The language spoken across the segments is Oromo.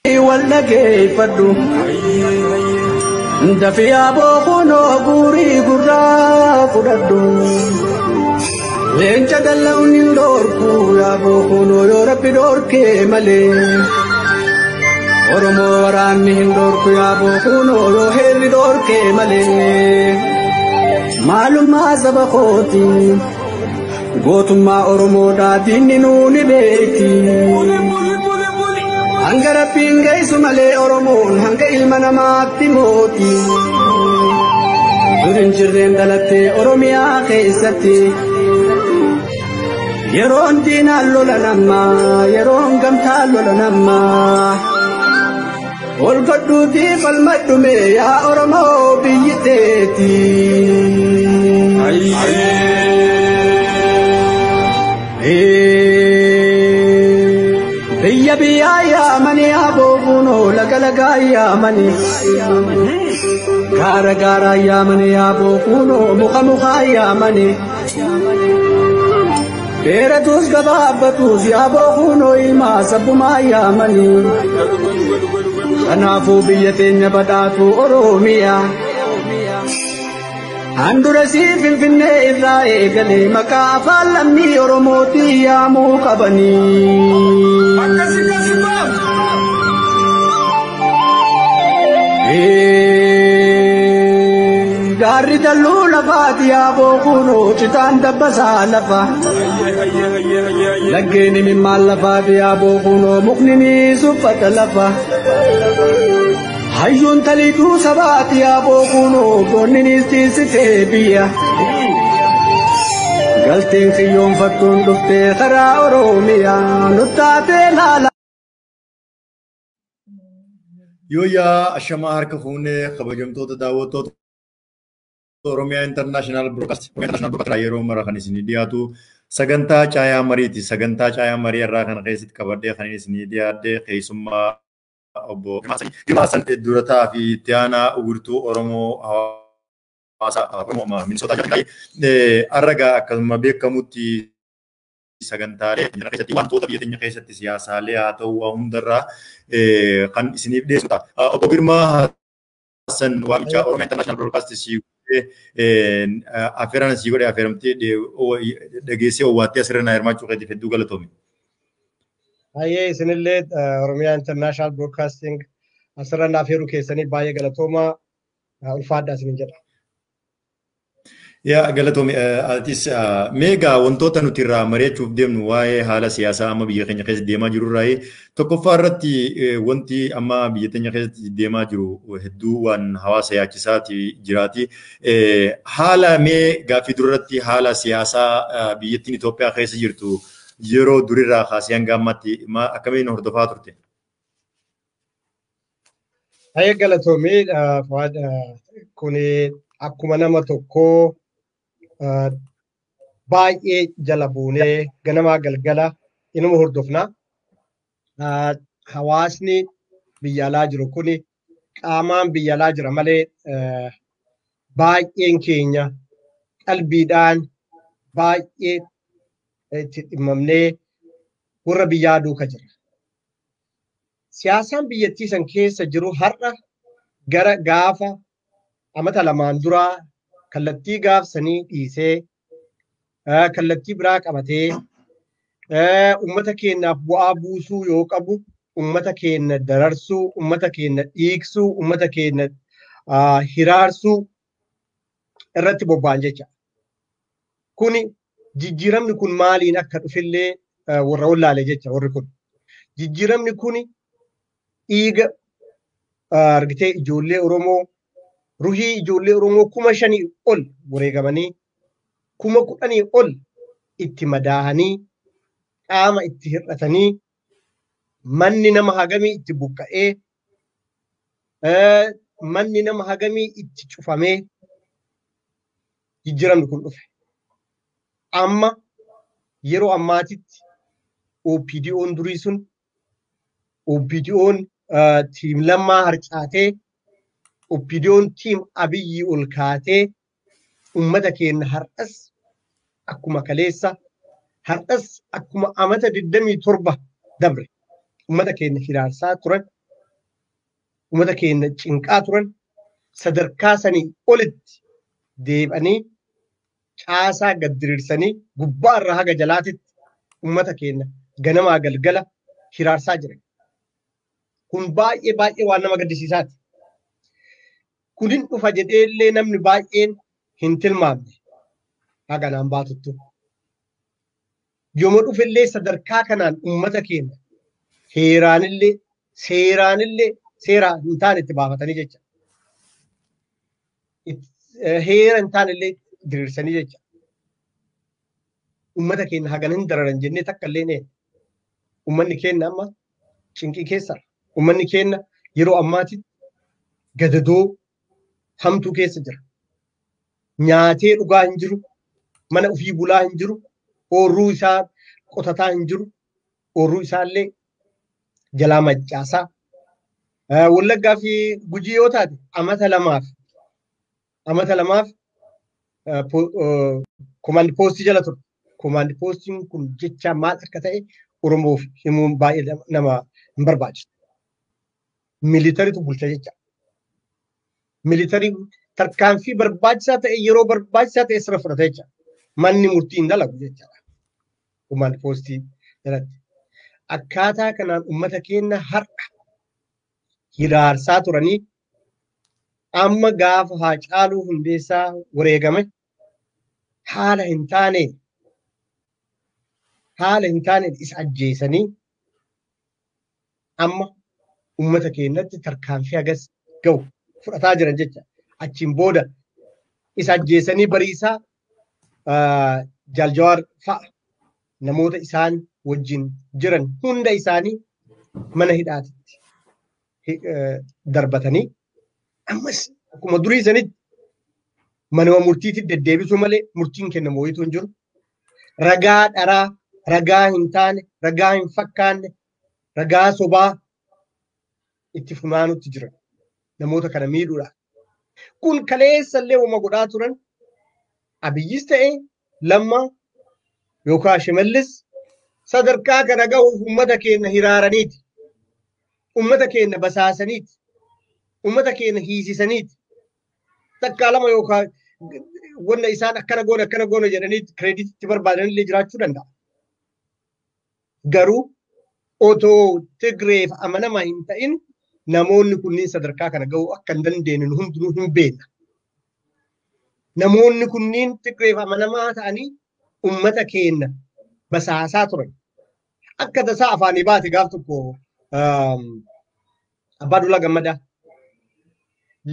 والنجي فدو دفيا بوخونو غوري غرا فدو لين تدلوني لوركو يا بوخونو يا ربي دوركي مالي ورمو وراني لوركو يا بوخونو يا هيري دوركي مالي معلوم ما سبقوتي قوتما ورمو داديني نوني بيتي Angara pingai sumale oromon hanga ilmana mati moti durin jirren dalate oromia keesati yeron dina lola namma yeron gamta lola namma ol gaddu di fal madume ya oromo biyiteti Biya biya ya mani aboguno lagalaga ya mani gara gara ya mani aboguno mukha mukha ya mani Pera tus gababatus ya aboguno ilma sabuma ya mani Anafu biyatenya badatu oromia Andurasi finfinne irra egale makafa lamni oromoti ya mukabani Gari dalu lafati ya bokuno citan dabbasa lafa Laggeni min mal lafati ya bokuno muknini suffata lafa Hayyun talitu sabati ya bokuno bonnini istisite biya Galteen khiyyoon fattuun dhuftee karaa Oromiyaa nuttaate laala. Yooyaa ashamaa harka fuunee kabajamtoota daawwattoota Oromiyaa International Broadcast yeroo mara kan isinii dhiyaatu sagantaa caayaa mariiti. Sagantaa caayaa marii irraa kan keessatti qabadhee kan isinii dhiyaadde keessummaa obbo Girmaasan Durataa fi itti aanaa uwwirtuu Oromoo Minnesota arragaa akkasuma beekamutti sagantaalee biyya keessatti wantoota biyya keenya keessatti siyaasaalee haa ta'u waa hundarraa kan isiniif dhiyeessudha. Obbo Girmaa Hassan waamicha Oromiyaa International Broadcast affeeraan sii godhee affeeramtee dhageessee owwaattee asirra hirmaachuu keetiif hedduu galatoomi. Baay'ee isinillee Oromiyaa International Broadcasting asirra affeeruu keessanii baay'ee galatoomaa ulfaadhaa isinin jedha. Yaa galatoomii atis meegaa wantoota nuti irraa mari'achuuf deemnu waa'ee haala siyaasaa amma biyya keenya keessatti deemaa jiru irraa tokkoffaa irratti wanti amma biyya keenya keessatti deemaa jiru hedduu waan hawaasa yaachisaati jiraati. Haala mee gaaffii duratti haala siyaasaa biyyattiin Itoophiyaa keessa jirtu yeroo durirraa kaasee hanga ammaatti akkamiin hordofaa turte? Baay'ee galatoomii kun akkuma nama tokkoo baay'ee jala buunee ganamaa galgala inuma hordofna. Hawaasni biyya alaa jiru kun qaamaan biyya alaa jira malee baay'een keenya qalbiidhaan baay'ee itti dhimmamnee warra biyyaa duuka jira. Siyaasaan biyyattii san keessa jiru har'a gara gaafa amata lamaan duraa kallattii gaafsanii dhiisee kallattii biraa qabatee ummata keenyaaf bu'aa buusuu yoo qabu ummata keenya dararsuu ummata keenya dhiiksuu ummata keenya hiraarsuu irratti bobba'an jecha. Kuni jijjiiramni kun maaliin akka dhufillee warra wallaale jecha warri kun. Jijjiiramni kuni dhiiga argitee ijoollee Oromoo ruhii ijoollee Oromoo 5,000 ol wareegamanii 10,000 ol itti madaahanii qaama itti hir'atanii manni nama hagamii itti buqqa'ee manni nama hagamii itti cufamee jijjiiramni kun dhufe. Amma yeroo ammaatitti OPDO'n durii sun OPDO'n tiim lammaa harcaatee OPDO'n tiim Abiyyi ol kaatee ummata keenya har'as akkuma kaleessa har'as akkuma amata 27 dabre ummata keenya hiraarsaa turan uummata keenya cinqaa turan sadarkaa sanii olitti deebanii caasaa gad diriirsanii gubbaa irraa haga jalaatitti uummata keenya ganamaa galgala hiraarsaa jiran. Kun baay'ee baay'ee waan nama gaddisiisaati. Kunin dhufa jedheellee namni baay'een hin tilmaamne haganaan baatuttu. Yooma dhufellee sadarkaa kanaan uummata keenya heeraanillee seeraanillee seera hin taane itti baafatanii jecha. Heera hin taanellee diriirsanii jecha. Uummata keenya hagana hin dararan jennee takka illee ne. Uummanni keenya amma cinqii keessa. Uummanni keenya yeroo ammaatti gadadoo hamtuu keessa jira. Nyaatee dhugaa hin jiru. Mana ofii bulaa hin jiru. Oorruu isaa qotataa hin jiru. Oorruu isaallee jalaa maccaasaa. Wallaggaa fi Gujii yoo taate amata lamaaf komaandi poostii jala ture. Komaandi poostiin kun jecha maal akka ta'e Oromoof himuun baay'ee nama hin barbaachisu. Militariitu bulcha jecha. Militarii tarkaanfii barbaachisaa ta'e yeroo barbaachisaa ta'e sirra fudhata jecha. Manni murtii hin dalagu jechaadha. Komaandi poostii jalatti. Akkaataa kanaan uummata keenya har'a hiraarsaa turanii amma gaafa Haacaaluu Hundeessaa wareegame haala hin taaneen isa ajjeesanii amma uummata keenyatti tarkaanfii hagas ga'u fudhataa jiran jecha. Achiin booda isa ajjeesanii bariisaa Jaaljawaar fa'a namoota isaan wajjin jiran hunda isaanii mana hidhaatitti darbatanii ammas akkuma durii sanitti manuma murtiitti deddeebisuu malee murtiin kennamu wayitu hin jiru. Ragaa dharaa, ragaa hin taane, ragaa hin fakkaanne, ragaa sobaa itti funaanutti jiran namoota kana miidhuudha. Kun kaleessallee wama godhaa turan Abiyyis ta'e Lammaa yookaan Shimallis sadarkaa kana ga'uuf uummata keenya hiraaraniiti. Uummata keenya basaasaniiti. Uummata keenya hiisisaniiti. Takkaa lama yookaan wanna isaan akkana goone jedhanii kireeditii barbaadanillee jiraachuu danda'a. Garuu otoo Tigreef amanamaa hin ta'in namoonni kunniin sadarkaa kana ga'uu akka hin dandeenye hundinuu hin beekna. Namoonni kunniin Tigreef amanamaa ta'anii uummata keenya basaasaa turan. Akka tasaa afaanii baate gaaf tokko Abbaa Duulaa Gammadaa.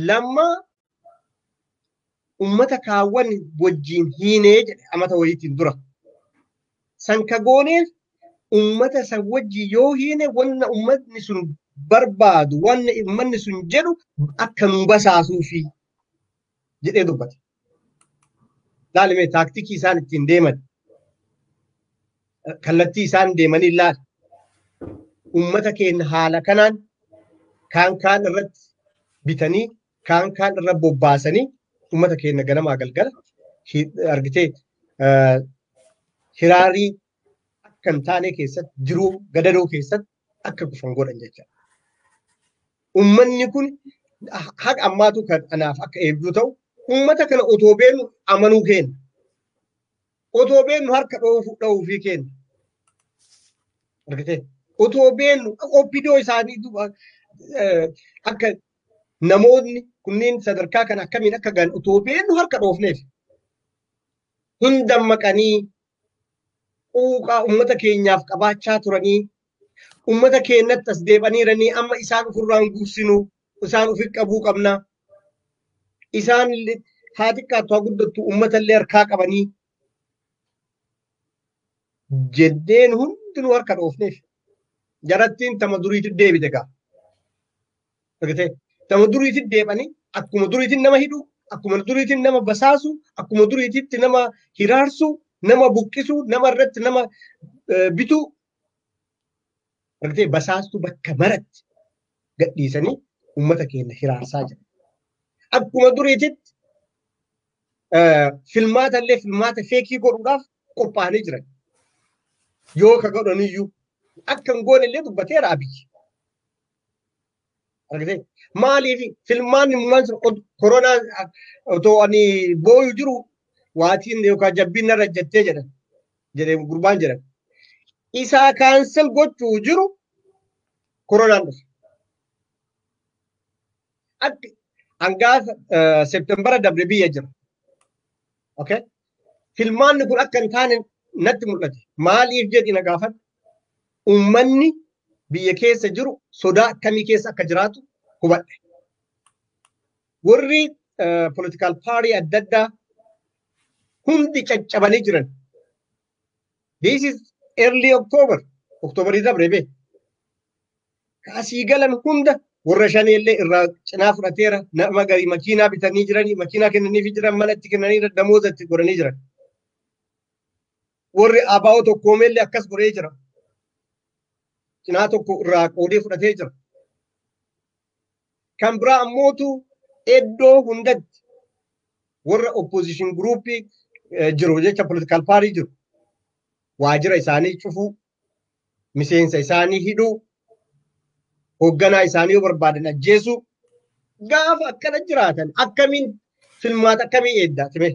Lammaa uummata kaawwan wajjin hiinee jedhe amata wayiitiin dura. San ka gooneef uummata san wajjin yoo hiine wanna uummatni sun barbaadu wanna uummanni sun jedhu akka nu basaasuufi jedhee dubbate. Laalimee taaktikii isaan ittiin deeman kallattii isaan deemanii ilaala. Uummata keenya haala kanaan kaan irratti bitanii kaan irra bobbaasanii uummata keenya ganamaa galgala argitee hiraarii akka hin taane keessatti jiruu gadadoo keessatti akka kufan godhan jecha. Uummanni kun haqa ammaatu kan anaaf akka eebduu ta'u uummata kana otoo beenu amanuu keenya. Otoo beenu harka dha'uu fi keenya. Argitee otoo beenu obbidoo isaanii akka namoonni kunniin sadarkaa kana akkamiin akka gahan otoo beenu harka dhoofneef hin dammaqanii quuqaa uummata keenyaaf qabaachaa turanii uummata keenyatti as deebaniiranii amma isaan ofirraan gursinu isaan ofii qabuu qabna isaan haa xiqqaattu haa guddattu uummatallee harkaa qabanii jeddeen hundinuu harka dhoofneef jarattiin tama duriitti deebite gaa. Argitee tama duriitti deebanii akkuma duriitti nama hidhu akkuma duriitti nama basaasu akkuma duriitti nama hiraarsu nama buqqisu nama irratti nama bitu argitee basaastu bakka maratti gadhiisanii uummata keenya hiraarsaa jiru. Akkuma duriitti filmaata feekii godhuudhaaf qophaa'anii jiran. Yoo ka godhaniyyuu akka hin goone illee dubbateera Abiyyi. argite maaliif filmaan imman koronaa otoo ani booyu jiru waatiin yookaan jabbiin narra jettee jedhe gurbaan jedhan isaa kaansel gochuu jiru koronaan dhufe akka hangaa seeptembara dabre biyya jira okay filmaanni kun akka hin taane natti mul'ate maaliif jedhi na gaafadhu ummanni biyya keessa jiru sodaa akkamii keessa akka jiraatu hubadhe warri political party adda addaa hundi caccabanii jiran this is early October dabre be kaasii galan hunda warra shanii illee irraa cinaa fudhateera nama garii makiinaa bitanii jiranii makiinaa kennaniif jiran manatti kennanii damoozatti godhanii jiran warri abaa'oo tokkoomeellee akkas godhee jira cinaa tokko irraa qoodee fudhatee jira kan biraa ammootu iddoo hundatti warra opposition groupii jiru jecha political party jiru waajira isaanii cufuu miseensa isaanii hidhuu hoogganaa isaanii yoo barbaadan ajjeesuu gaafa akkana jiraatan akkamiin filmaata akkamii eeddaa time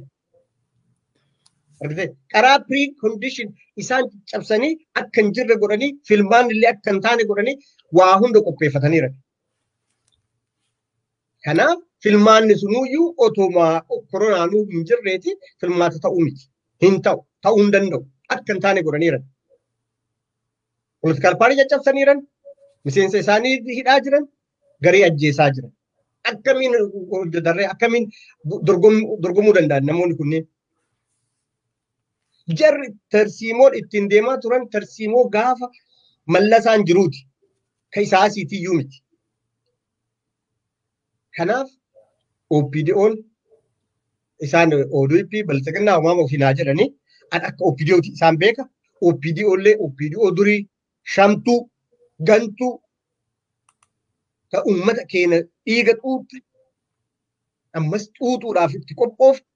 argite karaa pre condition isaan cabsanii akka hin jirre godhanii filmaan illee akka hin taane godhanii waa hunda qopheeffataniira kanaaf filmaanni sunuyyuu otoma koronaanuu hin jirreeti filmaata ta'uu miti hin ta'uu hin danda'u akka hin taane godhaniira political party caccabsaniiran miseensa isaanii hidhaa jiran garii ajjeesaa jiran akkamiin darree akkamiin dorgomuu danda'an namoonni kunneen jarri tarsiimoon ittiin deemaa turan tarsiimoo gaafa mallasaan jiruuti ka isaasiitiyyuu miti kanaaf OPDO'n isaan ODP balsaqinnaa uumama ofiinaa jedhanii akka OPDO'ti isaan beeka OPDO illee OPDO durii shamtuu gantuu ka ummata keenya dhiiga xuuxxe ammas xuuxuudhaaf itti qophoofte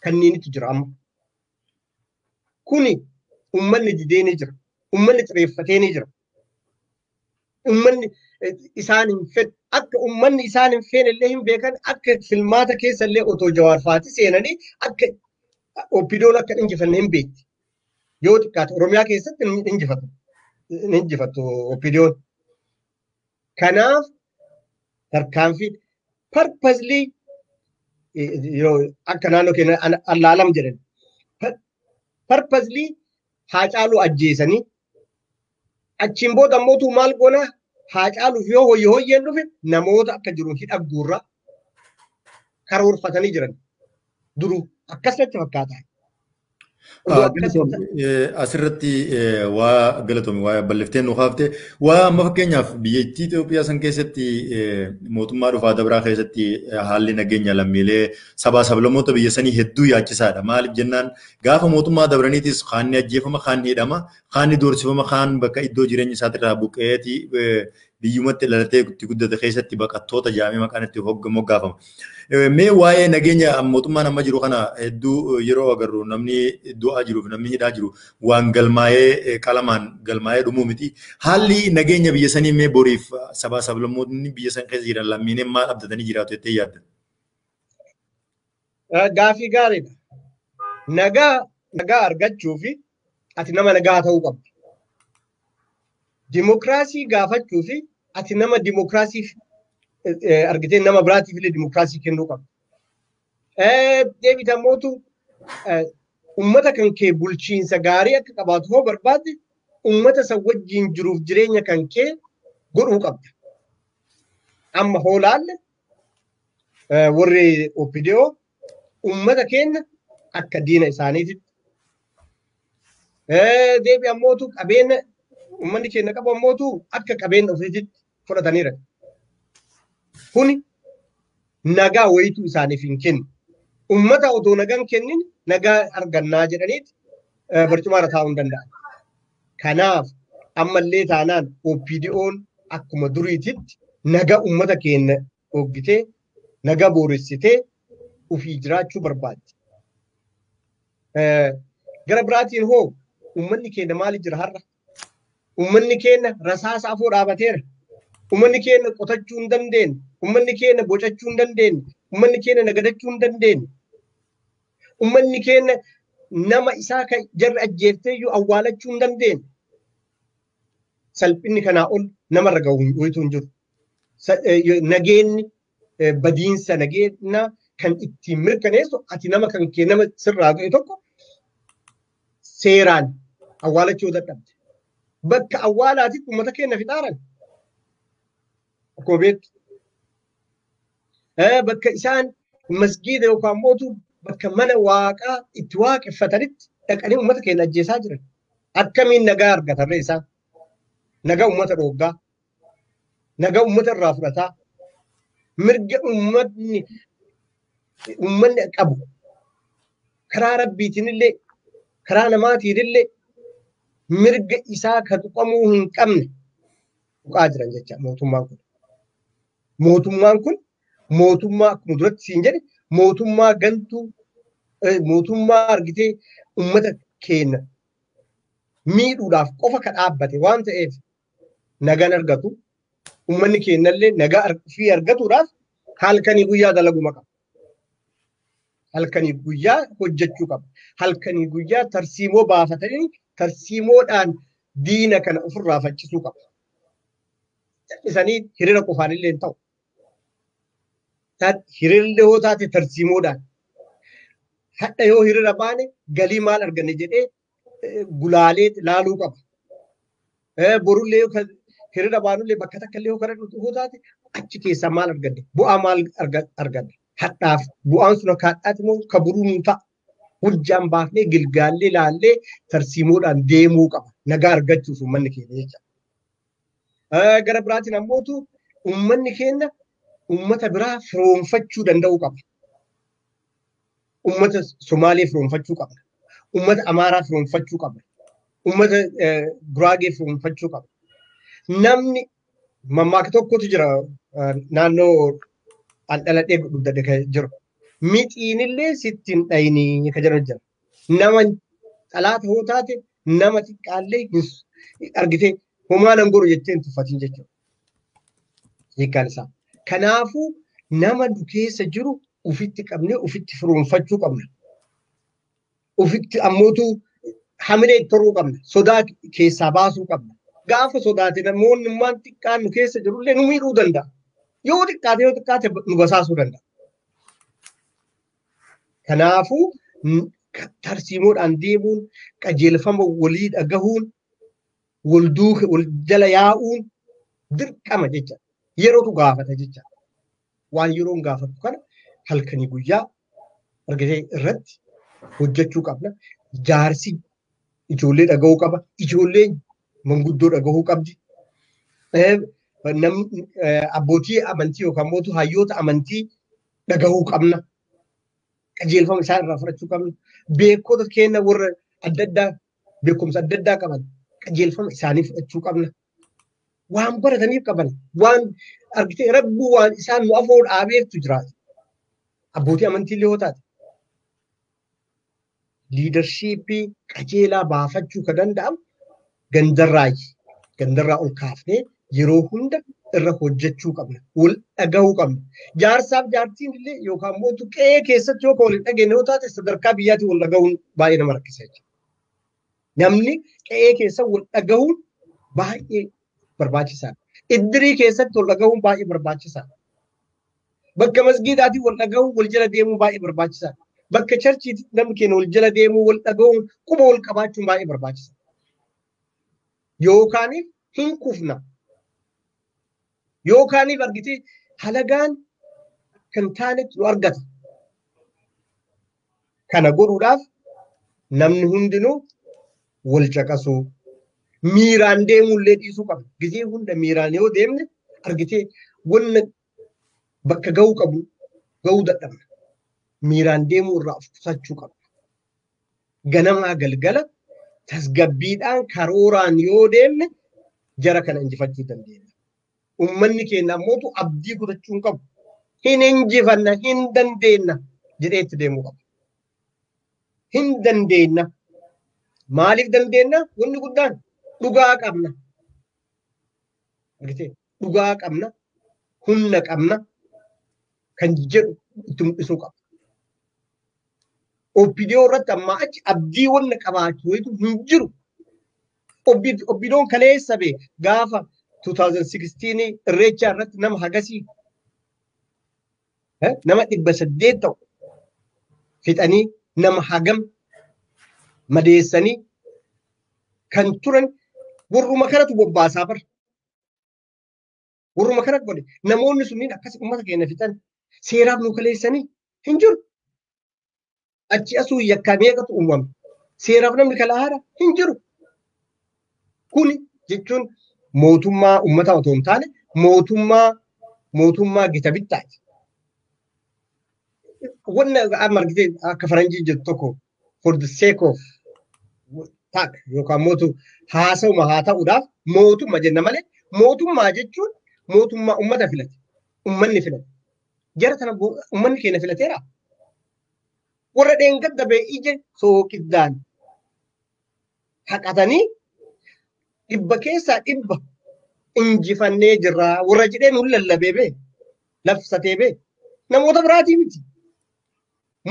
kanneenitu jira amma kuni ummanni didee ni jira ummanni xireeffatee ni jira ummanni isaan hin fedhe akka ummanni isaan hin feene illee hin beekan akka filmaata keessa illee otoo Jawaar Faati seenanii akka OPDO'n akka injifanne hin beekti yoo xiqqaate Oromiyaa keessatti injifatu OPDO'n kanaaf tarkaanfii purposely akka naannoo keenya allaalam jedhan purposely Haacaaluu ajjeesanii achiin booda ammootu maal goona Haacaaluuf yoo hoyyeen dhufe namoota akka jiru hidha guurraa karoorfatanii jiran duruu akkasumatti fakkaata. Asirratti waa galatoomii waa bal'iftee nu haaftee waa amma fakkeenyaaf biyyattii Itoophiyaa san keessatti mootummaa dhufaa dabraa keessatti haalli nageenya lammiilee sabaa sablammoota biyya sanii hedduu yaachisaadha. Maaliif jennaan gaafa mootummaa dabraniitis kaanni ajjeefama kaanni hidhama kaanni doorsifama kaan bakka iddoo jireenya isaatirraa buqqeetii biyyumatti dhalatee itti guddate keessatti baqattoota jaamee maqaan itti moggaafama. Mee waa'ee nageenya mootummaan amma jiru kana hedduu yeroo agarru namni du'aa jiruuf namni hidhaa jiru waan galmaa'ee qalamaan galmaa'ee dhumuu miti. Haalli nageenya biyya sanii mee boriif sabaa sablammoonni biyya san keessa jiran lammiileen maal abdatanii jiraatu jettee yaadda? Gaafii gaariidha. Nagaa argachuu fi ati nama nagaa ta'uu qabda. Dimokiraasii gaafachuu fi ati nama dimokiraasiif argitee nama biraatiif illee dimokiraasii kennuu qabda. Deebita mootu ummata kan kee bulchiinsa gaarii akka qabaatu hoo barbaadde ummata san wajjin jiruuf jireenya kan kee godhuu qabda. Amma hoolaalle warri OPDO ummata keenya akka diina isaaniititti. Deebi ammootu qabeenya ummanni keenya qabu ammootu akka qabeenya ofiititti fudhataniira. Kuni nagaa wayituu isaaniif hin kennu. Ummata otoo nagaan kennin nagaa argannaa jedhaniiti barcumaarra taa'uu hin danda'an. Kanaaf ammallee taanaan OPDO'n akkuma duriititti nagaa ummata keenya hoggitee nagaa booressitee ofii jiraachuu barbaaddi. Gara biraatiin hoo ummanni keenya maali jira har'a? Ummanni keenya rasaasa afoo dhaabateera. Uummanni keenya qotachuu hin dandeenye. Uummanni keenya bocachuu hin dandeenye. Uummanni keenya nagadachuu hin dandeenye. Uummanni keenya nama isaa kan jarri ajjeeftee iyyuu awwaalachuu hin dandeenye. Salphinni kanaa ol namarra gahu wayitu hin jiru. Nageenyi badiinsa nageenya kan ittiin mirkaneessu ati nama kan kee nama sirraa ga'e tokko seeraan awwaalachuu dadhabde. Bakka awwaalaatitti uummata keenya fixaaran. Akkuma beektu. Bakka isaan masgiida yookaan mootu bakka mana waaqaa itti waaqeffatanitti dhaqanii uummata keenya ajjeesaa jiran. Akkamiin nagaa argatarree isaan? Nagaa uummata dhooggaa. Nagaa uummata irraa fudhataa. Mirga uummanni qabu karaa rabbiitiin illee karaa namaatiin illee mirga isaa kan tuqamuu hin qabne tuqaa jiran jecha mootummaan kun. Mootummaan kun mootummaa akkuma duratti siin jedhe mootummaa gantuu mootummaa argitee uummata keenya miidhuudhaaf qofa kan dhaabbate waan ta'eef nagaan argatu uummanni keenyallee nagaa fi argatuudhaaf halkanii guyyaa dalaguma qaba. Halkanii guyyaa hojjechuu qaba. Halkanii guyyaa tarsiimoo baafatanii tarsiimoodhaan diina kana ofirraa faccisuu qaba. Isanii hiriira qofaan illee hin ta'u. Hiriirri yoo taate tarsiimoodhaan. Hadha yoo hiriira baane galii maal arganne jedhee gulaalee laaluu qaba. Borullee hiriira baanullee bakka takka illee yoo taate achi keessaa maal arganne bu'aa maal arganne hadhaaf bu'aan sun akka hadhaati moo ka buruun ta'a. Hojjaan baafnee gilgaallee laallee tarsiimoodhaan deemuu qaba. Nagaa argachuuf uummanni keenya jecha. Gara biraatiin ammootu uummanni keenya uummata biraa firoomfachuu danda'uu qaba. Uummata Somaalee firoomfachuu qabna. Uummata Amaaraa firoomfachuu qabna. Uummata Guraagee firoomfachuu qabna. Namni mammaaka tokkotu jira naannoo dhaladhee guddate kan jiru. Mixiinillee sittiin dhayinii kan jiran jira. Nama dhalaata hoo taate nama xiqqaallee argitee homaa nan goru jettee hin tuffatin jechuudha. Hiikaan isaa. Kanaafuu nama keessa jiru ufitti qabnee ufitti firoomfachuu qabna. Ufitti ammootu hamilee toruu qabna. Sodaa keessaa baasuu qabna. Gaafa sodaate namoonni waan xiqqaan nu keessa jirullee nu miidhuu danda'a. Yoo xiqqaate nu basaasuu danda'a. Kanaafuu tarsiimoodhaan deemuun qajeelfama walii dhagahuun wal jala yaa'uun dirqama jecha yerootu gaafata jecha. Waan yeroon gaafatu kana halkanii guyyaa argatee irratti hojjechuu qabna. Jaarsi ijoollee dhagahuu qaba. Ijoolleen manguddoo dhagahuu qabdi. Abbootii amantii yookaan mootu hayyoota amantii dhagahuu qabna. Qajeelfama isaan irraa fudhachuu qabna. Beekota keenya warra adda addaa beekumsa adda addaa qaban qajeelfama isaanii fudhachuu qabna. Waan barataniif qaban waan argitee rabbuu waan isaan nu afoo dhaabeeftu jiraatu. Abbootii amantii illee yoo taate. Liidarshiippii qajeelaa baafachuu kan danda'amu gandarraa ol kaafnee yeroo hunda irra hojjechuu qabna. Wal dhagahuu qabna. Jaarsaaf jaartiin illee yookaan mootu qe'ee keessatti yoo wal dhageenye yoo taate sadarkaa biyyaatiin wal dhagahuun baay'ee nama rakkisa jechuudha. Namni qe'ee keessa wal dhagahuun baay'ee barbaachisaadha. Iddirii keessatti wal dhagahuun baay'ee barbaachisaadha. Bakka masgiidaatiin wal dhagahuun wal jala deemuun baay'ee barbaachisaadha. Bakka charchiitti namni keenya wal jala deemuu wal dhagahuun quba wal qabaachuun baay'ee barbaachisaadha. Yookaaniif hin kufna. Yookaaniif argitee halagaan kan taanetti nu argata. Kana godhuudhaaf namni hundinuu wal caqasuu miiraan deemuullee dhiisuu qabna. Gizee hunda miiraan yoo deemne argitee wanna bakka gahuu qabu gahuu dadhabna. Miiraan deemuu irraa of qusachuu qabna. Ganamaa galgala tasgabbiidhaan karooraan yoo deemne jara kana injifachuu dandeenya. Uummanni keenya ammootu abdii kutachuu hin qabu. Hin injifanna, hin dandeenya jedhee itti deemuu qaba. Hin dandeenya. Maaliif dandeenya? Wanni guddaan dhugaa qabna. dhugaa qabna, humna qabna kan jedhu itti mul'isuu qaba. OPDO irratti ammaa achi abdii wanna qabaachuu hin jiru. OPDOon kaleessa bee gaafa 2016 irreechaa irratti nama hagasii nama 800 ta'u fixanii nama hagam madeessanii kan turan warruma kanatu bobbaasaa bara. Warruma kanatu godhe namoonni sunniin akkasii uummata keenya fixan seeraaf nu kaleessanii hin jiru. Achi asuu yakkaa meeqatu uumame seeraaf namni kala haara hin jiru. Kuni jechuun mootummaa uummataa otoo hin taane mootummaa gita bittaati. Wanna amma argitee akka faranjii jettu tokko for the sake of taak yookaan haasa'uma haa ta'uudhaaf mootummaa jenna malee mootummaa jechuun mootummaa uummata filate. Uummanni filate. Jara tana uummanni keenya filateera. Warra dheengadda bee ija sooqiddaan haqatanii dhibba keessaa dhibba injifannee jirra. Warra jedhee nuun lallabee bee labsatee bee namoota biraatii miti.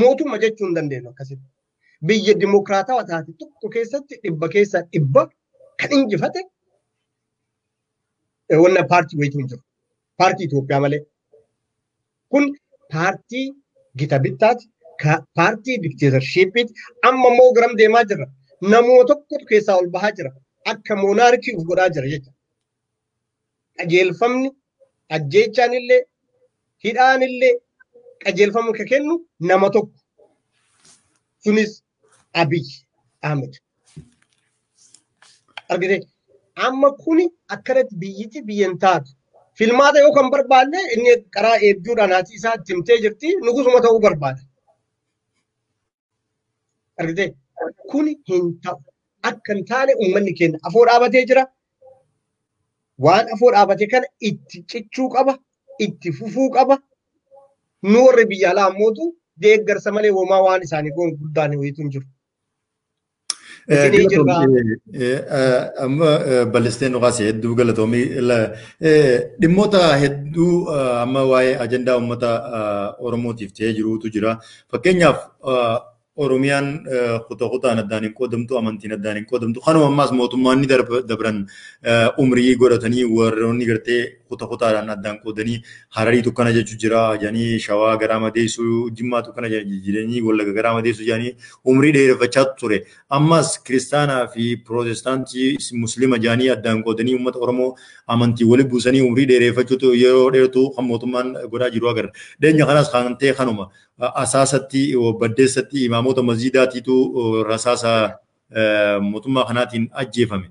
Mootummaa jechuu hin dandeenyu akkasitti. Biyya dimokiraatawaa taate tokko keessatti dhibba keessaa dhibba kan injifate wanna paartii wayitu hin jiru. Paartii Itoophiyaa malee. Kun paartii gita bittaati. Paartii dikteetarshiippiiti. Amma immoo garam deemaa jirra. Namoota tokkotu keessaa ol bahaa jira. Akka moonaarkii uf godhaa jira jecha. Qajeelfamni ajjeechaan illee hidhaan illee qajeelfamni kan kennu nama tokko. Sunis Abiy Ahmed. Argitee amma kuni akkanatti biyyiti biyyan taatu. Filmaata yoo kan barbaanne inni karaa eebjuudhaan haati isaa timtee jirti nugusuma ta'uu barbaada. Argitee kuni hin ta'u. Akka hin taane uummanni keenya afoo dhaabatee jira. Waan afoo dhaabate kana itti cichuu qaba, itti fufuu qaba. Nu warri biyya alaa ammootu deeggarsa malee homaa waan isaanii goon guddaan wayitu hin jiru. Amma bal'istee nuqaas hedduu galatoomii dhimmoota hedduu amma waa'ee ajandaa uummata Oromootiif ta'ee jirutu jira. Fakkeenyaaf Oromiyaan kutaan addaan hin qoodamtu, amantiin addaan hin qoodamtu. Kanuma ammaas mootummaan ni dabran umrii godhatanii warroonni gartee kutaadhaan addaan qoodanii Harariitu kana jechuu jira jedhanii Shawaa garaa madeessuu, Jimmaatu kana jedhanii Wallaga garaa madeessuu jedhanii umrii dheereffachaa ture. Ammas kiristaanaa fi pirootestaantii musliima jedhanii addaan qoodanii uummata Oromoo amantii walitti buusanii umrii dheereffachuutu yeroo dheertuu kan mootummaan godhaa jiru agarra. Dhiyeenya kanas kan ta'e kanuma. Asaasatti baddeessatti imaamoota masjiidaatiitu rasaasa mootummaa kanaatiin ajjeefame.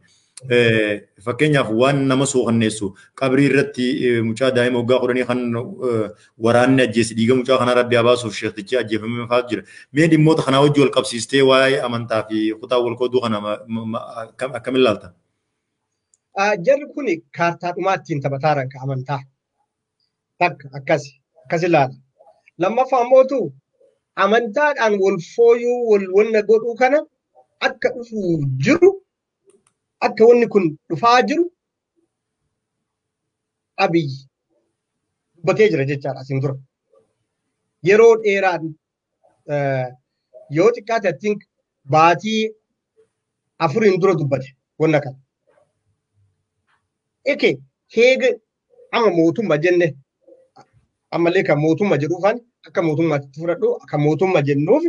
Fakkeenyaaf waan nama sookanneessu qabrii irratti mucaa daa'ima waggaa 10 kan waraanni ajjeese dhiiga mucaa kanaa rabbi baasuuf sheektichi ajjeefame fa'aa jira. Mee dhimmoota kanaa wajji wal qabsiistee waa'ee amantaa fi kutaa wal qooduu kana akkamiin ilaalta? Jarri kun kaartaa dhumaattiin taphataaran ka amantaa. Takka akkas ilaala. Lammaffaa immoo amantaadhaan wal fooyyuu wal wanna godhuu kana akka dhufuu jiru akka wanni kun dhufaa jiru Abiy dubbatee jira jechaadha asin dura. Yeroo dheeraan yoo xiqqaate attiin baatii 4 dura dubbate wanna kana. Eke heega ama mootummaa jenne ammallee kan mootummaa jedhuufaan akka mootummaatti fudhadhu akka mootummaa jennuuf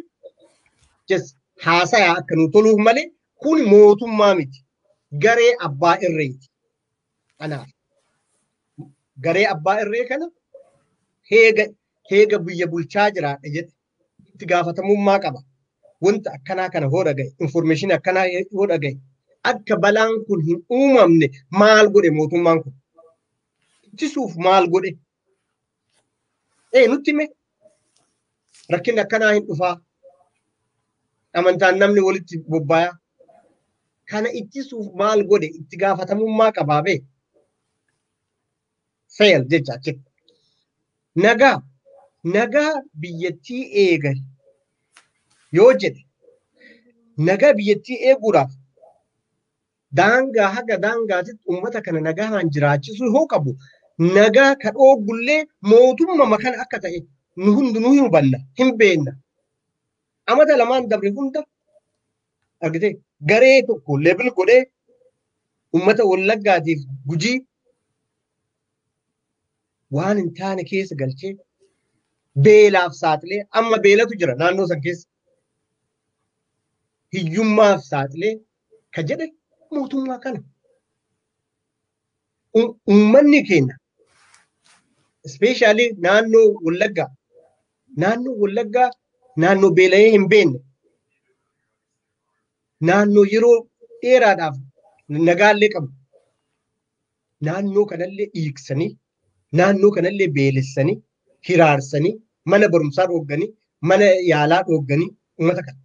haasayaa akka nu toluuf malee kun mootummaa miti. Garee abbaa irreeti. Kanaaf garee abbaa irree kana heega biyya bulchaa jiraadha jedhe itti gaafatamummaa qaba. Wanta akkanaa kana hoo dhagaye information akkanaa hoo dhagaye akka balaan kun hin uumamne maal godhe mootummaan kun? Ittisuuf maal godhe? Nutti hime rakkinni akkanaa hin dhufaa. Amantaan namni walitti bobbaayaa. Kana ittisuuf maal godhe itti gaafatamummaa qabaa bee. Fail jecha achitti. Nagaa biyyattii eegale yoo jedhe nagaa biyyattii eeguudhaaf daangaa haga daangaatitti uummata kana nagaan jiraachisuu hoo qabu nagaa ka dhoogullee mootummaa kan akka ta'e nu hundinuu hin hubanna hin beekna. Amata lamaan dabre hunda argitee garee tokko leebil godhee ummata Wallaggaatiif Gujii waan hin taane keessa galchee beelaaf saaxilee amma beelatu jira naannoo san keessa. Hiyyummaaf saaxilee ka jedhe mootummaa kana. Uummanni keenya ispeeshaalii naannoo Wallaggaa naannoo beela'ee hin beekne naannoo yeroo dheeraadhaaf nagaallee qabu naannoo kanallee dhiiksanii naannoo kanallee beelessanii hiraarsanii mana barumsaa dhoogganii mana yaalaa dhoogganii uummata kana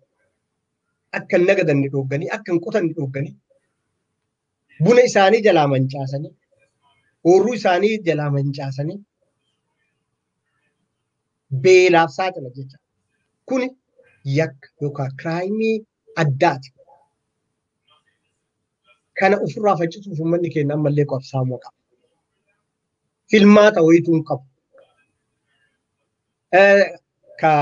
akka hin nagadanne dhoogganii akka hin qotanne dhoogganii buna isaanii jalaa mancaasanii oorruu isaanii jalaa mancaasanii beelaaf saaxila jecha kuni yakka yookaan kiraayimii addaati. Kana ofirraa faccisuuf uummanni keenya ammallee qabsaa'uu qaba. Filmaata wayituu hin qabu. Ka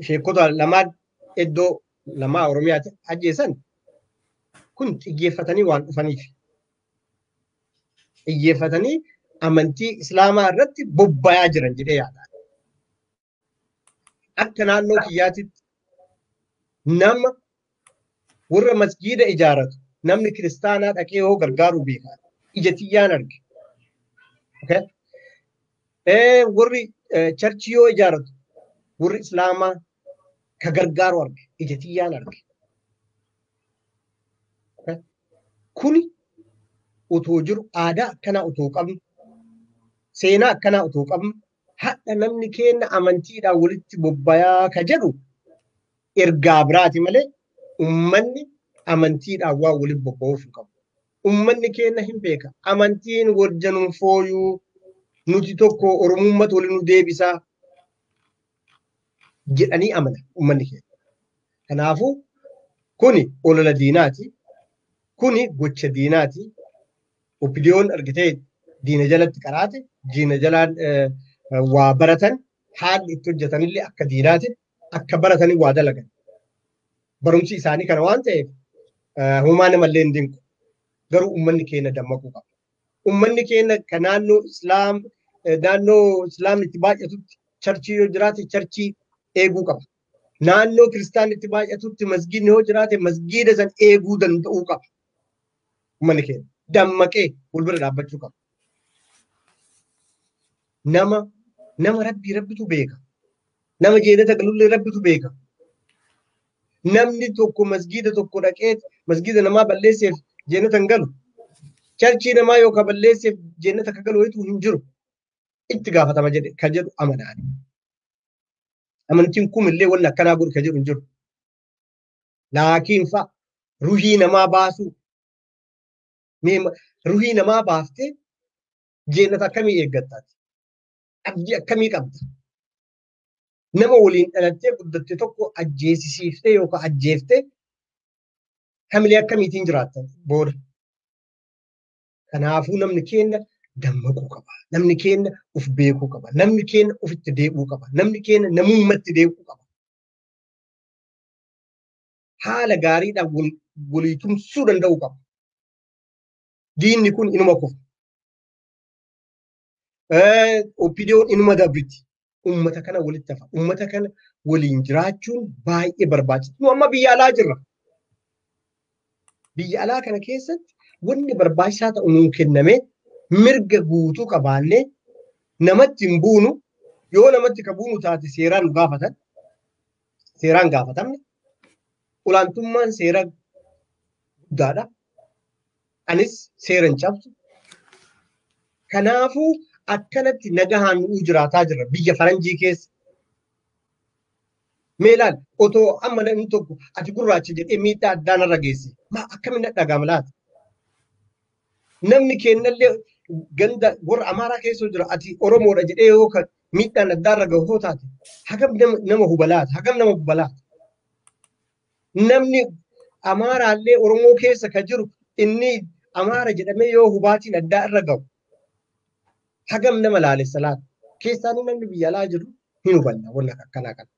sheekota lamaa iddoo lamaa Oromiyaatti ajjeesan kun xiyyeeffatanii waan dhufaniif. Xiyyeeffatanii amantii Islaamaa irratti bobba'aa jiran jedhee yaada. Akka naannoo kiyyaatitti nama warra masjiida ijaaratu namni kiristaanaa dhaqee yoo gargaaruu beekaa ija tiyyaan arge. Warri charchii yoo ijaaratu warri Islaamaa ka gargaaru arge ija tiyyaan arge. Kuni otoo jiru aadaa akkanaa otoo qabnu seenaa akkanaa otoo qabnu hadha namni keenya amantiidhaan walitti bobba'aa ka jedhu ergaa biraati malee ummanni amantiidhaan waan walitti bobba'uuf hin qabu. Ummanni keenya hin beeka. Amantiin wajjanuun fooyuu nuti tokko Oromummaatu waliin nu deebisaa jedhanii amana ummanni keenya. Kanaafuu kuni olola diinaati. Kuni gocha diinaati. Opidiyoon argitee diina jalatti qaraate diina jalaan waa baratan haalli itti hojjetanillee akka diinaati akka baratanii waa dalagan. Barumsi isaanii kana waan ta'eef homaa namallee hin dinqu. Garuu uummanni keenya dammaquu qaba. Uummanni keenya kan naannoo Islaamni itti baay'atutti charchii yoo jiraate charchii eeguu qaba. Naannoo kiristaanni itti baay'atutti masgiidni yoo jiraate masgiida san eeguu danda'uu qaba. Uummanni keenya dammaqee wal bira dhaabbachuu qaba. Nama rabbitu beeka. Nama jeenata galullee rabbitu beeka. Namni tokko masgiida tokko dhaqee masgiida namaa balleesseef jeenata hin galu. Charchii namaa yookaan balleesseef jeenata akka galu wayitu hin jiru. Itti gaafatama kan jedhu amanaani. Amantiin kumillee wanni akkanaa godhu kan jedhu hin jiru. Laakiin fa'a ruhii namaa baasuu. Ruhii namaa baaftee jeenata akkamii eeggattaati? Abdii akkamii qabda? Nama waliin dhalattee guddatte tokko ajjeesisiiftee yookaan ajjeeftee hamilee akkamiitiin jiraattan booda. Kanaafuu namni keenya dammaquu qaba. Namni keenya of beekuu qaba. Namni keenya ofitti deebi'uu qaba. Namni keenya namummatti deebi'uu qaba. Haala gaariidhaan walii tumsuu danda'uu qaba. Diinni kun inuma kufa. Opidiyoon inuma dabriti. Uummata kana walitti hafa. Uummata kana waliin jiraachuun baay'ee barbaachisa. Nu amma biyya alaa jirra. Biyya alaa kana keessatti wanni barbaachisaa ta'u nuu kennamee mirga guutuu qabaannee namatti hin buunu yoo namatti ka buunu taate seeraan nu gaafatan. Seeraan gaafatamne. Olaantummaan seera guddaadha. Anis seera hin cabsu. Kanaafuu akkanatti nagahaan nu jiraataa jirra biyya faranjii keessa. Meelaan otoo amma namni tokko ati gurraacha jedhee miidhaa addaan irra geesse. Maa akkamiin dhagahama laata? Namni keenyallee ganda warra Amaaraa keessa jira ati Oromoodha jedhee yookaan miidhaan addaan irra gahuu taate hagam nama hubalaata hagam nama hubalaata. Namni Amaaraallee Oromoo keessa ka jiru inni Amaara jedhamee yoo hubaatiin addaa irra ga'u hagam nama laalessa laata. Keessaan namni biyya alaa jiru hin hubanna wanna akkanaa kana.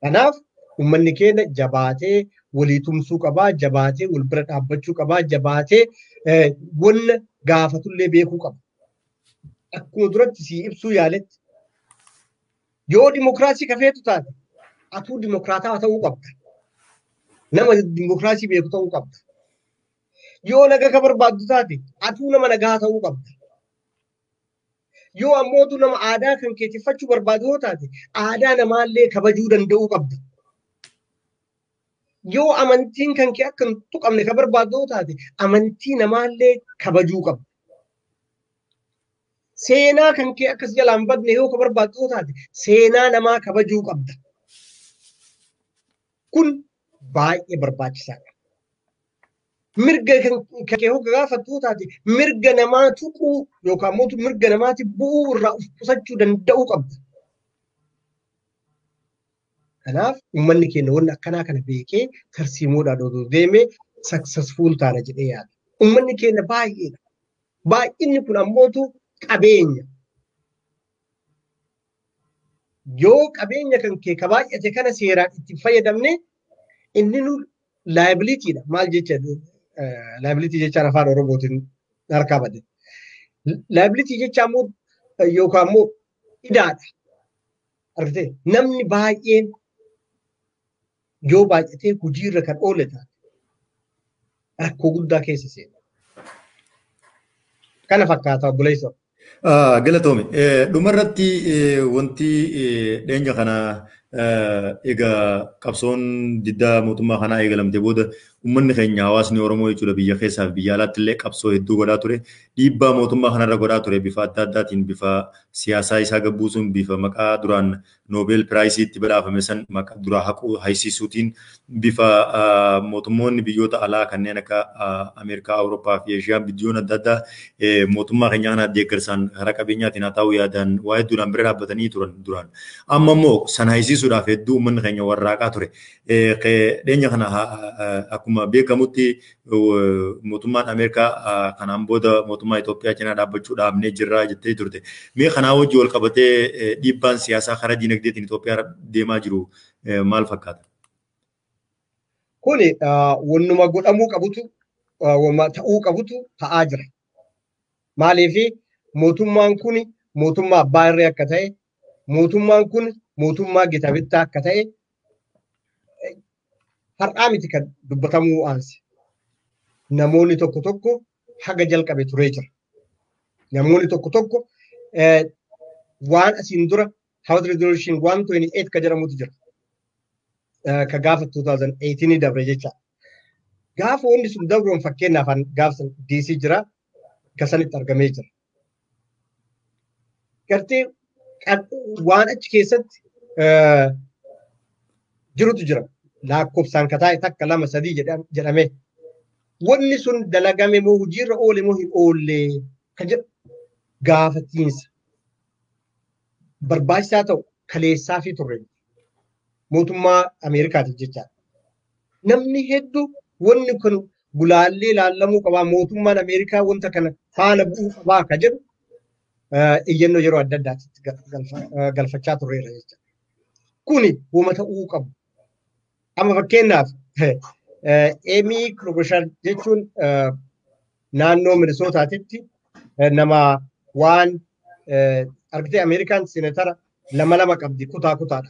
Kanaaf uummanni keenya jabaatee walii tumsuu qabaa, jabaatee wal bira dhaabbachuu qabaa, jabaatee wanna gaafatullee beekuu qaba. Akkuma duratti sii ibsuu yaaletti yoo dimokiraasii kafeetu taate atuu dimokiraataa ta'uu qabda. Nama dimokiraasii beeku ta'uu qabda. Yoo nagaa ka barbaaddu taate atuu nama nagaa ta'uu qabda. Yoo ammootu nama aadaa kan keetifachuu barbaadu yoo taate aadaa namaallee kabajuu danda'uu qabda. Yoo amantiin kan kee akka hin tuqamne ka barbaadu yoo taate amantii namaallee kabajuu qabda. Seenaa kan kee akkas jalaan badne yoo ka barbaadu yoo taate seenaa namaa kabajuu qabda. Kun baay'ee barbaachisaadha. Mirga kan kee hogga gaafattu yoo taate mirga namaa tuquu yookaan immoo mirga namaatti bu'uu irraa of qusachuu danda'uu qabda. Kanaaf uummanni keenya wanna akkanaa kana beekee tarsiimoodhaan odoo deemee successful taana jedhee yaada. Uummanni keenya baay'eedha. Baay'inni kun ammootu qabeenya. Yoo qabeenya kan kee ka baay'ate kana seeraan itti fayyadamne inni nu liabilityidha. Maal jecha liability jechaan afaan Oromootiin harkaa badde. Liability jechaan immoo yookaan immoo idaadha. Argitee namni baay'een yoo baay'atee hojiirra kan oole taate rakkoo guddaa keessa seena. Kana fakkaata obboleessa. Galatoome. Dhumarratti wanti dhiyeenya kana egaa qabsoon diddaa mootummaa kanaa eegalamte booda uummanni keenya hawaasni Oromoo jechuudha biyya keessaa fi biyya alaatti illee qabsoo hedduu godhaa ture. Dhiibbaa mootummaa kanarra godhaa ture bifa adda addaatiin bifa siyaasaa isaa gabbuusuun bifa maqaa duraan Noobel Piraayisiitti badhaafame san maqaa duraa haquu haysiisuutiin bifa mootummoonni biyyoota alaa kanneen akka Ameerikaa, Awurooppaa fi Eeshiyaa biyyoon adda addaa mootummaa keenya kana deeggarsaan karaa qabeenyaatiin haa ta'u yaadaan waa hedduudhaan bira dhaabbatanii turan duraan. Amma immoo sana haysiisuudhaaf hedduu uummanni keenya warraaqaa ture. Dhiyeenya kana akkuma beekamutti mootummaan Ameerikaa kanaan booda mootummaa Itoophiyaa cinaa dhaabbachuu dhaabnee jirra jettee turte. Mee kanaa wajji wal qabatee dhiibbaan siyaasaa karaa dinagdeetiin Itoophiyaa deemaa jiru maal fakkaata? Kuni wannuma godhamuu qabutu ta'uu qabutu ta'aa jira. Maaliif mootummaan kun mootummaa abbaa irree akka ta'e, mootummaan kun mootummaa gita bittaa akka ta'e har'aa miti kan dubbatamuu aanse. Namoonni tokko tokko haga jalqabe turee jira. Namoonni tokko tokko waan asiin dura House Resolution 128 ka jedhamutu jira. Ka gaafa 2018 dabre jecha. Gaafa wanni sun dabroon fakkeenyaaf gaafa DC jira. Kasanitti argamee jira. Gartee waan achi keessatti jirutu jira. Lakkoofsaan kataa'e takka lama sadii jedhamee. Wanni sun dalagame moo hojiirra oole moo hin oolle kan jedhu gaafatiinsa. Barbaachisaa ta'u kaleessaa fi turre. Mootummaa Ameerikaati jechaadha. Namni hedduu wanni kun gulaallee ilaallamuu qabaa mootummaan Ameerikaa wanta kana faana bu'uu qabaa ka jedhu iyyannoo yeroo adda addaatti galfachaa turreera jecha. Kuni wama ta'uu qabu. Amma fakkeenyaaf Amy Klobuchar jechuun naannoo Minisootaatitti nama waan argitee Ameerikaan Seenatara lama qabdi kutaadhaan.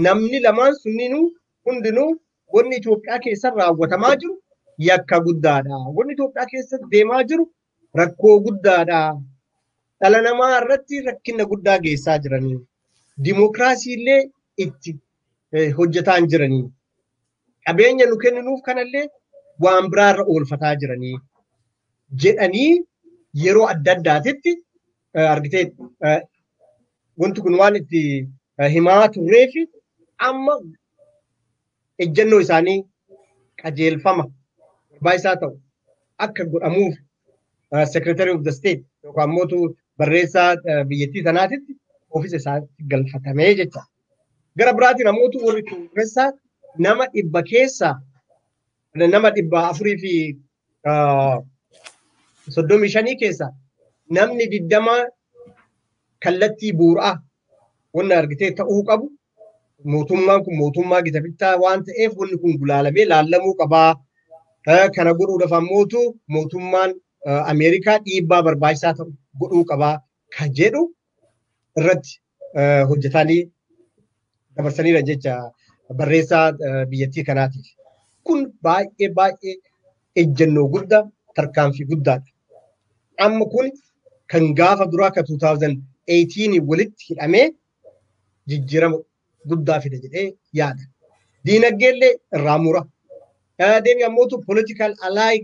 Namni lamaan sunniinuu hundinuu wanni Itoophiyaa keessa raawwatamaa jiru yakka guddaadha. Wanni Itoophiyaa keessa deemaa jiru rakkoo guddaadha. Dhala namaa irratti rakkina guddaa geessaa jiranii. Dimookiraasii illee itti hojjetaa hin jiranii. Qabeenya nu kenninuuf kanallee waan biraarra oolfataa jiranii. Jedhanii yeroo adda addaatitti argitee wanti kun waan itti himaa turreefi amma ejjennoo isaanii qajeelfama barbaachisaa ta'u akka godhamuuf Secretary of the State yookaan mootu barreessaa biyyattii sanaatitti ofiisa isaatti galfatamee jecha. Gara biraatiin ammoo warri Koongireessaa nama 100 keessaa nama 435 keessa namni 20 kallattii bu'uuraa wanna argitee ta'uu qabu. Mootummaan kun mootummaa gita bittaa waan ta'eef wanni kun gulaalamee laallamuu qabaa. Kana godhuudhaaf ammootu mootummaan Ameerikaa dhiibbaa barbaachisaa ta'u godhuu qabaa kan jedhu irratti hojjetanii dabarsaniira jecha barreessaa biyyattii kanaatiif. Kun baay'ee ejjennoo guddaa tarkaanfii guddaadha. Amma kun kan gaafa duraa ka 2018 walitti hidhamee jijjiirama guddaa fida jedhee yaada. Diinagdeellee irraa mura. Deebi ammootu political ally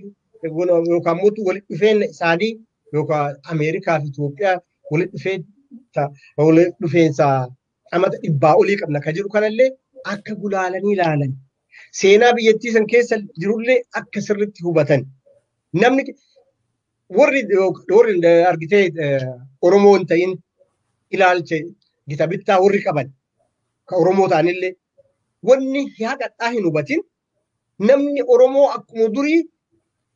yookaan ammootu walitti dhufeenya isaanii yookaan Ameerikaa fi Itoophiyaa walitti dhufeensa amata 100 olii qabna kan jedhu kanallee akka gulaalanii ilaalan. Seenaa biyyattii san keessa jirullee akka sirriitti hubatan. Namni warri argitee Oromoo hin ta'in ilaalcha gita bittaa warri qaban kan Oromoo ta'anillee wanni yaadadhaa hin hubatin namni Oromoo akkuma durii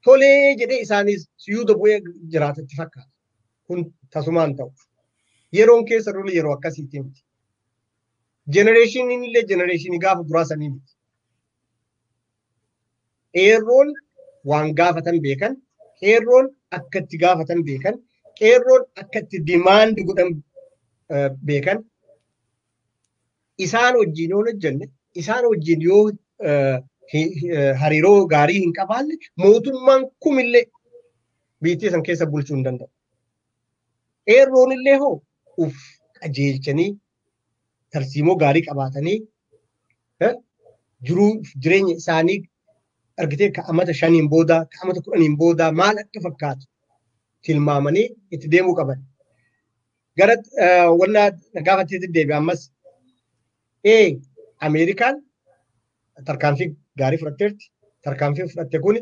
tolee jedhee isaanis siyuuda bu'ee jiraatatti fakkaata. Kun tasumaan ta'u. Yeroon keessa dura yeroo akkasiitii miti. Jenereeshiniin illee jenereeshinii gaafa duraa sanii miti. Qeerroon waan gaafatan beekan, qeerroon akka itti gaafatan beekan, qeerroon akka itti dimaandi godhan beekan. Isaan wajjin yoo hojjenne, isaan wajjin yoo hariiroo gaarii hin qabaanne mootummaan kumillee biyyattii san keessa bulchuu hin danda'u. Qeerroon illee hoo uf qajeelchanii tarsiimoo gaarii qabaatanii jiruu jireenya isaanii argitee ka amata 5 booda ka amata 10 booda maal akka fakkaatu tilmaamanii itti deemuu qaban. Gara wanna gaafateetti deebi'e ammas Ameerikaan tarkaanfii gaarii fudhatteerti. Tarkaanfii fudhatte kun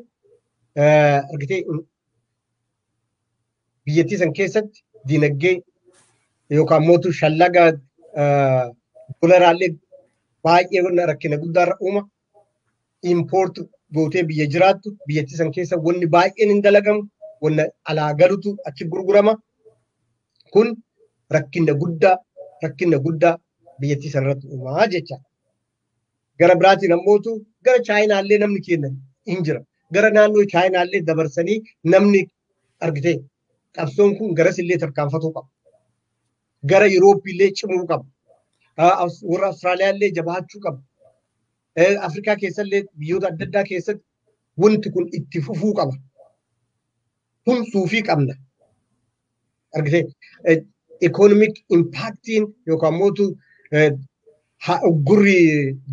argitee biyyattii san keessatti diinagdee yookaan mootu shallaga dolaraallee baay'ee rakkina guddaarra uuma. Import gootee biyya jiraattu biyyattii san keessa wanni baay'een hin dalagamu wanna alaa galutu achi gurgurama. Kun rakkina guddaa biyyattii san irratti uumaa jecha. Gara biraatiin ammootu gara Chaayinaallee namni kennan hin jira. Gara naannoo Chaayinaallee dabarsanii namni argitee qabsoon kun garas illee tarkaanfatuu qaba. Gara Yurooppillee cimuu qaba. Warra Awustiraaliyaallee jabaachuu qaba. Afrikaa keessallee biyyoota adda addaa keessatti wanti kun itti fufuu qaba. Kun suufii qabna. Argitee economic impactiin yookaan mootu gurri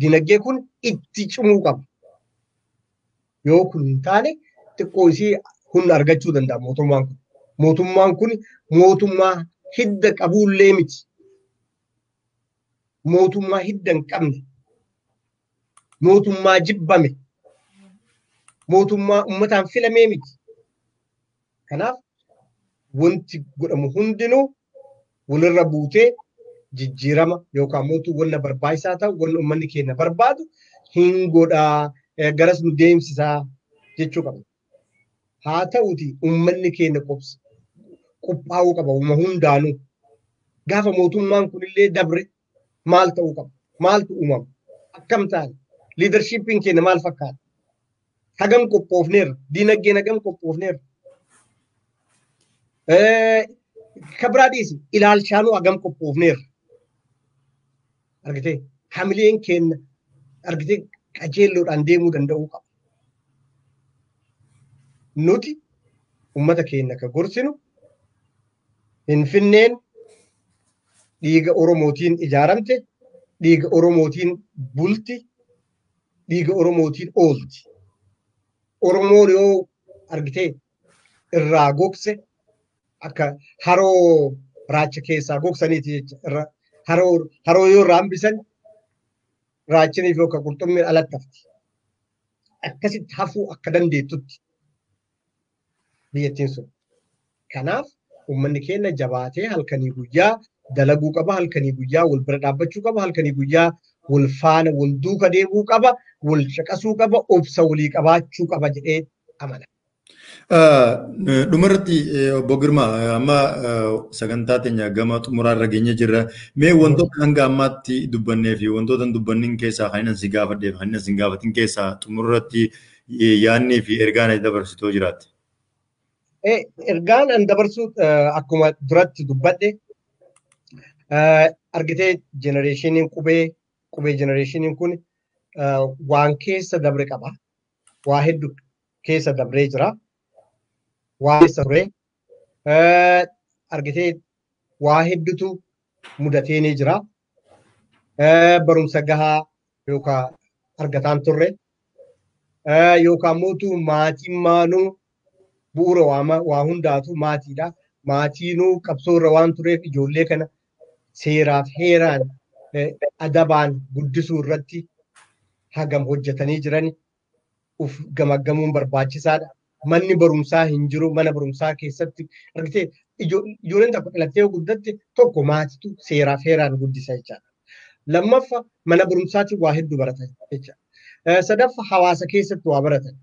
dinagdee kun itti cimuu qaba. Yoo kun hin taane xiqqoo isii humna argachuu danda'a mootummaan kun. Mootummaan kun mootummaa hidda qabuullee miti. Mootummaa hidda hin qabne. Mootummaa jibbame. Mootummaa uummataan filamee miti. Kanaaf wanti godhamu hundinuu walirra buutee jijjiirama yookaan mootuu wanna barbaachisaa ta'u wanna uummanni keenya barbaadu hin godhaa garas nu deemsisaa jechuu qaba. Haa ta'uti uummanni keenya qophaa'uu qaba uuma hundaanuu. Gaafa mootummaan kunillee dabre maal ta'uu qaba? Maaltu uumama? Akkam taane? Liidarshiippiin keenya maal fakkaata? Hagam qophoofneerra? Diinagdeen hagam qophoofneerra? Kabraa dhiisi ilaalchaanuu hagam qophoofneerra? Argitee hamileen keenya argitee qajeelloodhaan deemuu danda'uu qaba. Nuti uummata keenya ka gorsinu Finfinneen dhiiga Oromootiin ijaaramte, dhiiga Oromootiin bulti, dhiiga Oromootiin oolti. Oromoon yoo argitee irraa gogse akka haroo raacha keessaa gogsaniiti jecha haroo yoo irraa hambisan raachiniif yookaan qurxummiin alatti hafti. Akkasitti hafuu akka dandeettutti biyyattiin sun. Kanaaf uummanni keenya jabaatee halkanii guyyaa dalaguu qaba, halkanii guyyaa wal bira dhaabbachuu qaba, halkanii guyyaa wal faana wal duuka deemuu qaba, wal caqasuu qaba, obsa walii qabaachuu qaba jedhee amana. Dhumarratti obbo Girmaa amma sagantaa teenya gama xumuraarra geenye jirra. Mee wantoota hanga ammaatti dubbannee fi wantoota hin dubbannin keessaa kan inni si gaafadhee fi kan inni si hin gaafatin keessaa xumurratti yaadnii fi ergaan ati dabarsitoo jiraatte. Ergaan an dabarsu akkuma duratti dubbadhe argitee jenereeshiniin qubee jenereeshiniin kun waan keessa dabre qaba. Waa hedduu keessa dabree jira. Waa keessa ture. Argitee waa hedduutu mudatee ni jira. Barumsa gahaa yookaan argataan turre. Yookaan mootuu maatiin maanuu bu'uura waa hundaatu maatiidha. Maatiinuu qabsoorra waan tureef ijoollee kana seeraaf heeraan adabaan guddisuu irratti hagam hojjetanii jiran uf gamaggamuun barbaachisaadha. Manni barumsaa hin jiru. Mana barumsaa keessatti argitee ijoolleen tokko dhalattee guddatte tokko maatiitu seeraaf heeraan guddisa jechaadha. Lammaffaa mana barumsaatti waa hedduu baratan jechaadha. Sadaffaa hawaasa keessatti waa baratan.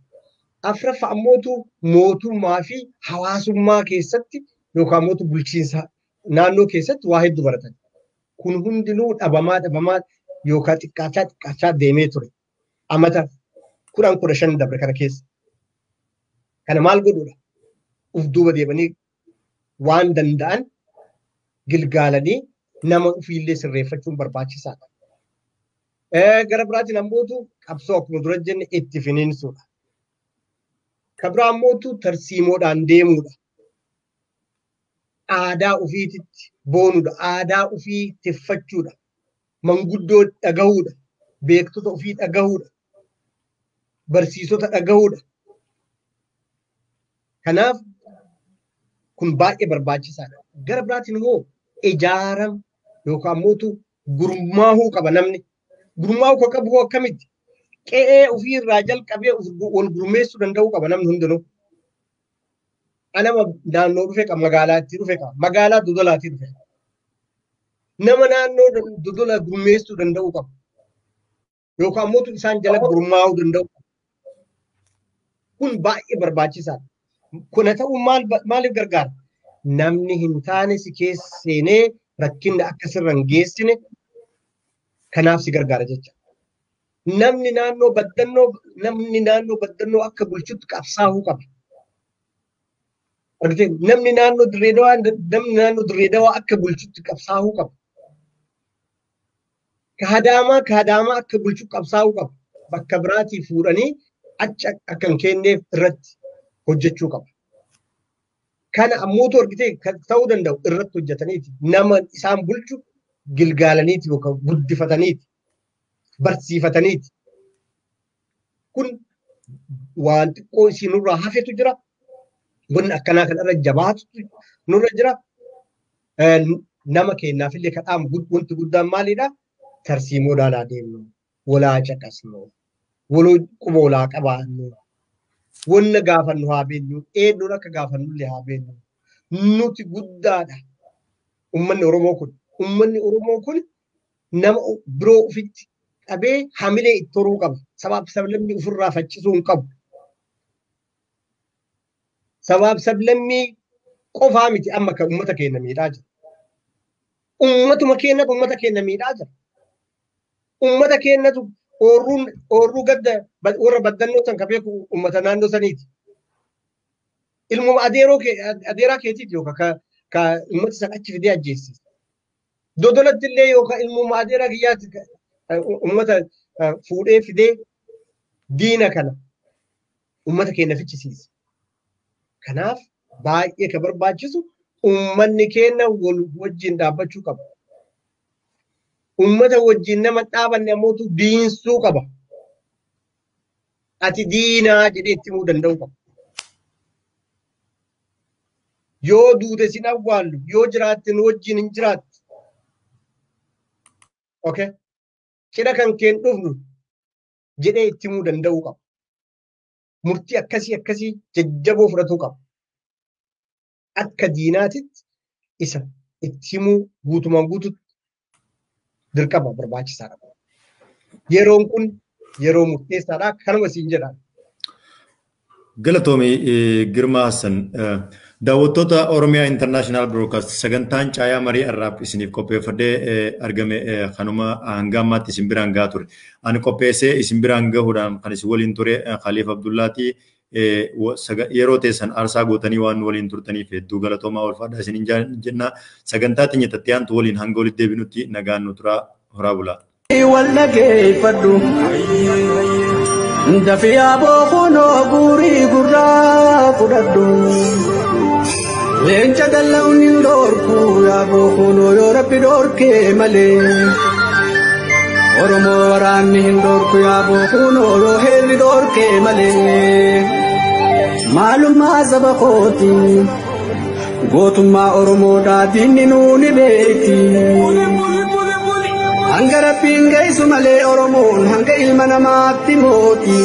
Afuraffaa ammootu mootummaa fi hawaasummaa keessatti yookaan mootu bulchiinsa naannoo keessatti waa hedduu baratan. Kun hundinuu dhabamaa yookaan xiqqaachaa deemee ture. Amata 15 dabre kana keessa. Kana maal godhuudha? Uf duuba deemanii waan danda'an gilgaalanii nama ofiillee sirreeffachuun barbaachisaadha. Gara biraatiin ammootu qabsoo akkuma dura jenne itti finiinsuudha. Kan biraa ammootu tarsiimoodhaan deemuudha. Aadaa ofiititti boonuudha. Aadaa ofii tiffachuudha. Manguddoo dhagahuudha. Beektota ofii dhagahuudha. Barsiisota dhagahuudha. Kanaaf kun baay'ee barbaachisaadha. Gara biraatiin immoo ijaarama yookaan mootu gurmaahuu qaba namni. Gurmaahuu kan qabu akkamitti? Qe'ee ofii irraa jalqabee wal gurmeessuu danda'uu qaba namni hundinuu. Anama naannoo dhufe qaba magaalaatti dhufe qaba. Magaalaa dodolaatti dhufe. Nama naannoo dodola gurmeessuu danda'uu qaba. Yookaan mootu isaan jala gurmaahuu danda'u qaba. Kun baay'ee barbaachisaadha. Kuna ta'uu maaliif gargaara? Namni hin taane si keessa seenee rakkinni akka sirra hin geessine kanaaf si gargaara jecha. Namni naannoo baddannoo akka bulchutti qabsaa'uu qaba. Namni naannoo Dirreedawaa akka bulchutti qabsaa'uu qaba. Kaadaamaa akka bulchu qabsaa'uu qaba. Bakka biraatii fuudhanii achi akka hin kenneef irratti hojjechuu qaba. Kana ammootu argitee ta'uu danda'u irratti hojjetaniiti. Nama isaan bulchu gilgaalaniiti yookaan guddifataniiti. Barsiifataniiti. Kun waan xiqqoo isinurraa hafetu jira. Wanni akkanaa kanarra jabaatu nurra jira. Nama kennaafillee kadhaan wanti guddaan maalidha? Tarsiimoodhaan adeemnu. Walaa caqasnu. Waloo quba walaa qabaannu. Wanna gaafannu haa beenyu. Eenyuun akka gaafannullee haa beenyu. Nuti guddaadha. Uummanni Oromoo kun nama biroo ofitti qabee hamilee itti horuu qaba. Sabaaf sablammii ofirraa faccisuu hin qabu. Sabaaf sablammii qofaa miti amma kan uummata keenya miidhaa jira. Uummatuma keenya miidhaa jira. Uummata keenyatu oorruu gadda warra baddannoo san kabeeku uummata naannoo saniiti. Ilmuma adeeraa keetiiti yookaan ka uummata san achi fidee ajjeesisa. Dodolatti illee yookaan ilmuma adeeraa kiyyaatti uummata fuudhee fidee diina kana uummata keenya fichisiisa. Kanaaf baay'ee kan barbaachisu uummanni keenya wal wajjin dhaabbachuu qaba. Uummata wajjin nama dhaabanne ammootu diinsuu qaba. Ati diinaa jedhee itti himuu danda'uu qaba. Yoo duute sin awwaallu, yoo jiraatte nu wajjin hin jiraattu. Okay? Cidha kan keen dhufnu jedhee itti himuu danda'uu qaba. Murtii akkasii jajjaboo fudhatuu qaba. Akka diinaatitti isa itti himuu guutumaan guututti dirqama barbaachisaadha. yeroon kun yeroo murteessaadha kanuma siin jedhan. Galatoomii Girmaa Hassan daawwattoota Oromiyaa International Broadcast sagantaan caayaa marii arraab isiniif qopheeffadhee argame kanuma hanga ammaatti isin biraan gahaa ture. Ani qopheessee isin biraan gahuudhaan kan isin waliin ture Khaliif Abdullaatii yeroo teessan aarsaa gootanii waan waliin turtaniif hedduu galatoomaa ulfaadhaa isiniin jenna. Sagantaa xinyattatti aantu waliin hanga walitti deebinutti nagaan nu turaa horaa bulaa. Dafiyaa boqonnoo guurii gurraa fudhadhu. Leenca dalla'uun hin dhoorku yaa boqonnoo yoo rabbi dhoorkee malee. Oromoo waraanni hin dhoorku yaa boqonnoo yoo heerri dhoorkee malee. Maalummaa saba kooti gootummaa Oromoodhaa diinni nuuni beeki. Hanga rabbiin geessu malee Oromoon hanga ilma namaatti mooti.